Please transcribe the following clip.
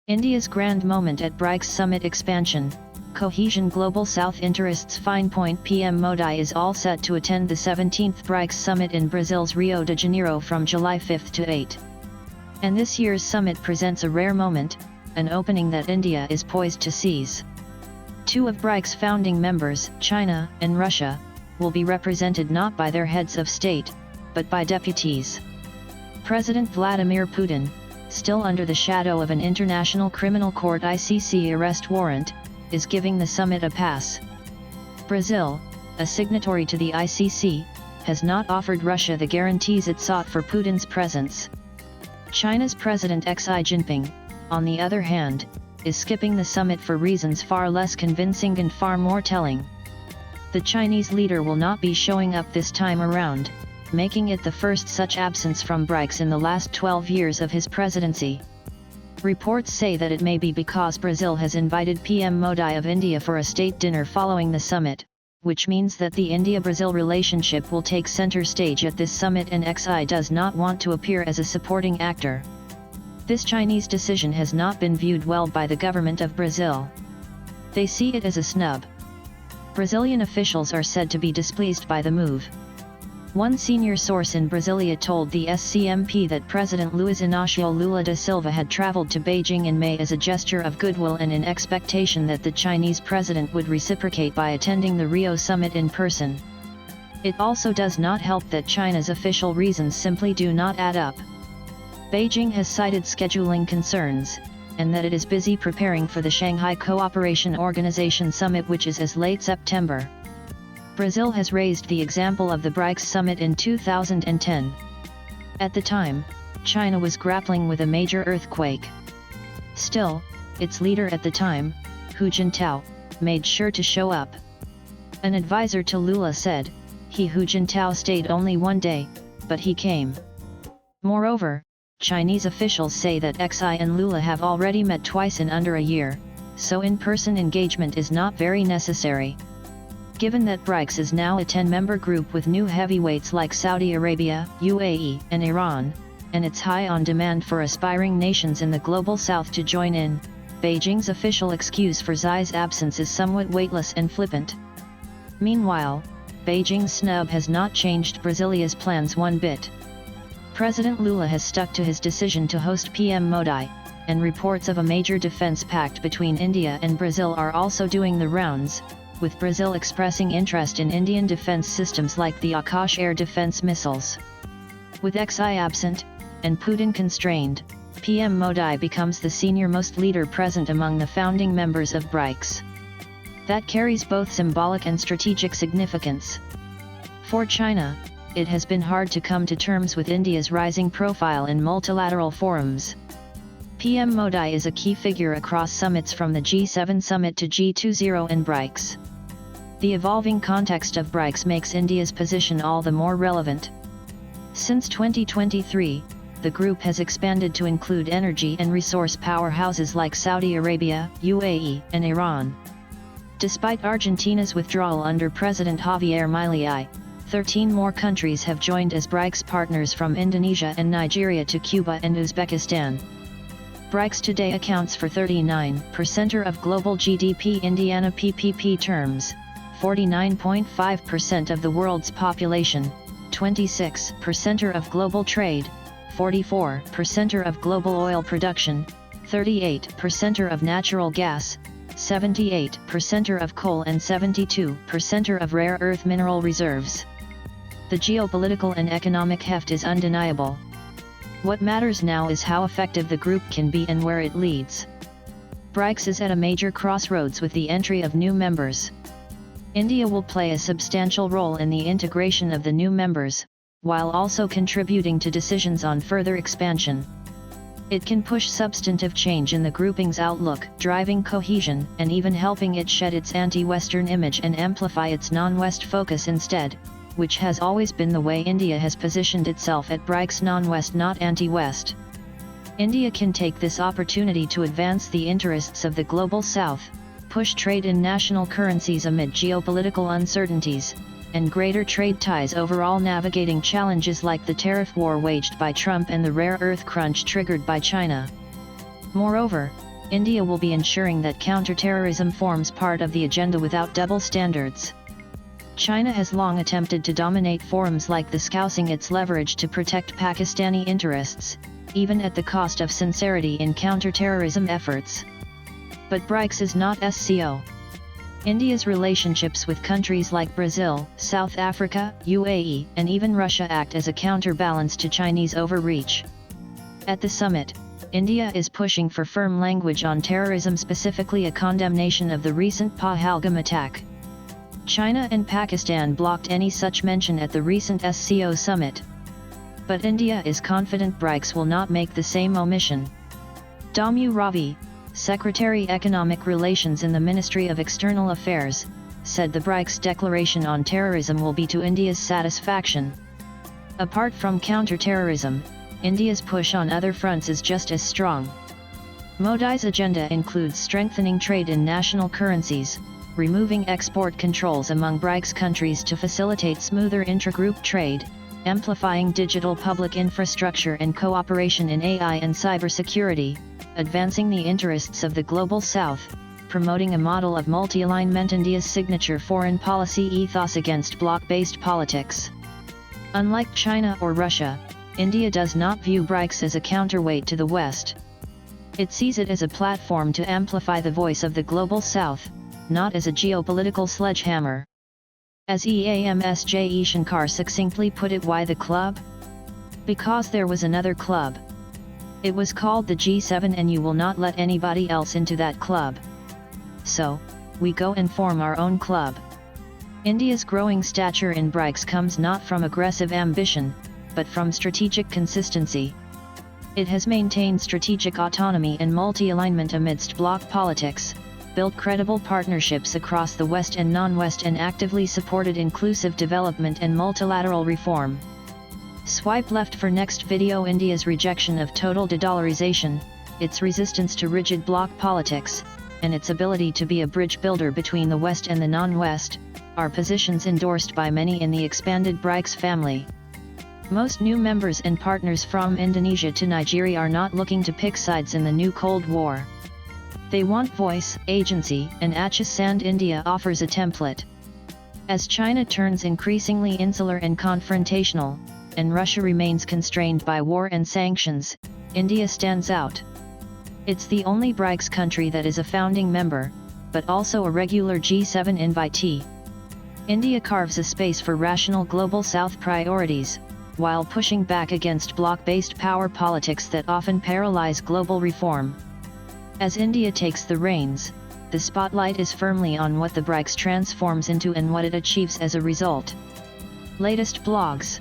India's grand moment at BRICS Summit expansion, Cohesion Global South Interests Finepoint PM Modi is all set to attend the 17th BRICS Summit in Brazil's Rio de Janeiro from July 5 to 8. And this year's summit presents a rare moment, an opening that India is poised to seize. Two of BRICS founding members, China and Russia, will be represented not by their heads of state, but by deputies. President Vladimir Putin, still under the shadow of an International Criminal Court (ICC) arrest warrant, is giving the summit a pass. Brazil, a signatory to the ICC, has not offered Russia the guarantees it sought for Putin's presence. China's President Xi Jinping, on the other hand, is skipping the summit for reasons far less convincing and far more telling. The Chinese leader will not be showing up this time around, making it the first such absence from BRICS in the last 12 years of his presidency. Reports say that it may be because Brazil has invited PM Modi of India for a state dinner following the summit, which means that the India-Brazil relationship will take center stage at this summit and Xi does not want to appear as a supporting actor. This Chinese decision has not been viewed well by the government of Brazil. They see it as a snub. Brazilian officials are said to be displeased by the move. One senior source in Brasilia told the SCMP that President Luiz Inácio Lula da Silva had traveled to Beijing in May as a gesture of goodwill and in expectation that the Chinese president would reciprocate by attending the Rio summit in person. It also does not help that China's official reasons simply do not add up. Beijing has cited scheduling concerns, and that it is busy preparing for the Shanghai Cooperation Organization summit, which is as late September. Brazil has raised the example of the BRICS summit in 2010. At the time, China was grappling with a major earthquake. Still, its leader at the time, Hu Jintao, made sure to show up. An advisor to Lula said, Hu Jintao stayed only one day, but he came. Moreover, Chinese officials say that Xi and Lula have already met twice in under a year, so in-person engagement is not very necessary. Given that BRICS is now a 10-member group with new heavyweights like Saudi Arabia, UAE, and Iran, and it's high on demand for aspiring nations in the global south to join in, Beijing's official excuse for Xi's absence is somewhat weightless and flippant. Meanwhile, Beijing's snub has not changed Brasilia's plans one bit. President Lula has stuck to his decision to host PM Modi, and reports of a major defense pact between India and Brazil are also doing the rounds, with Brazil expressing interest in Indian defense systems like the Akash air defense missiles. With Xi absent, and Putin constrained, PM Modi becomes the senior-most leader present among the founding members of BRICS. That carries both symbolic and strategic significance. For China, it has been hard to come to terms with India's rising profile in multilateral forums. PM Modi is a key figure across summits from the G7 summit to G20 and BRICS. The evolving context of BRICS makes India's position all the more relevant. Since 2023, the group has expanded to include energy and resource powerhouses like Saudi Arabia, UAE, and Iran. Despite Argentina's withdrawal under President Javier Milei, 13 more countries have joined as BRICS partners, from Indonesia and Nigeria to Cuba and Uzbekistan. BRICS today accounts for 39% of global GDP Indiana PPP terms, 49.5% of the world's population, 26% of global trade, 44% of global oil production, 38% of natural gas, 78% of coal and 72% of rare earth mineral reserves. The geopolitical and economic heft is undeniable. What matters now is how effective the group can be and where it leads. BRICS is at a major crossroads with the entry of new members. India will play a substantial role in the integration of the new members, while also contributing to decisions on further expansion. It can push substantive change in the grouping's outlook, driving cohesion, and even helping it shed its anti-Western image and amplify its non-West focus instead, which has always been the way India has positioned itself at BRICS: non-West, not anti-West. India can take this opportunity to advance the interests of the global South, push trade in national currencies amid geopolitical uncertainties, and greater trade ties overall, navigating challenges like the tariff war waged by Trump and the rare earth crunch triggered by China. Moreover, India will be ensuring that counterterrorism forms part of the agenda without double standards. China has long attempted to dominate forums like this, using its leverage to protect Pakistani interests, even at the cost of sincerity in counterterrorism efforts. But BRICS is not SCO. India's relationships with countries like Brazil, South Africa, UAE, and even Russia act as a counterbalance to Chinese overreach. At the summit, India is pushing for firm language on terrorism, specifically a condemnation of the recent Pahalgam attack. China and Pakistan blocked any such mention at the recent SCO summit. But India is confident BRICS will not make the same omission. Damu Ravi, Secretary Economic Relations in the Ministry of External Affairs, said the BRICS declaration on terrorism will be to India's satisfaction. Apart from counter-terrorism, India's push on other fronts is just as strong. Modi's agenda includes strengthening trade in national currencies, removing export controls among BRICS countries to facilitate smoother intragroup trade, amplifying digital public infrastructure and cooperation in AI and cybersecurity, advancing the interests of the Global South, promoting a model of multi-alignment. India's signature foreign policy ethos against bloc-based politics. Unlike China or Russia, India does not view BRICS as a counterweight to the West. It sees it as a platform to amplify the voice of the Global South, not as a geopolitical sledgehammer. As EAMS J. Shankar succinctly put it, why the club? Because there was another club. It was called the G7, and you will not let anybody else into that club. So, we go and form our own club. India's growing stature in BRICS comes not from aggressive ambition, but from strategic consistency. It has maintained strategic autonomy and multi-alignment amidst bloc politics, built credible partnerships across the West and non-West, and actively supported inclusive development and multilateral reform. Swipe left for next video. India's rejection of total de-dollarization, its resistance to rigid bloc politics, and its ability to be a bridge builder between the West and the non-West, are positions endorsed by many in the expanded BRICS family. Most new members and partners from Indonesia to Nigeria are not looking to pick sides in the new Cold War. They want voice, agency, and access, and India offers a template. As China turns increasingly insular and confrontational, and Russia remains constrained by war and sanctions, India stands out. It's the only BRICS country that is a founding member, but also a regular G7 invitee. India carves a space for rational Global South priorities, while pushing back against bloc-based power politics that often paralyze global reform. As India takes the reins, the spotlight is firmly on what the BRICS transforms into and what it achieves as a result. Latest blogs.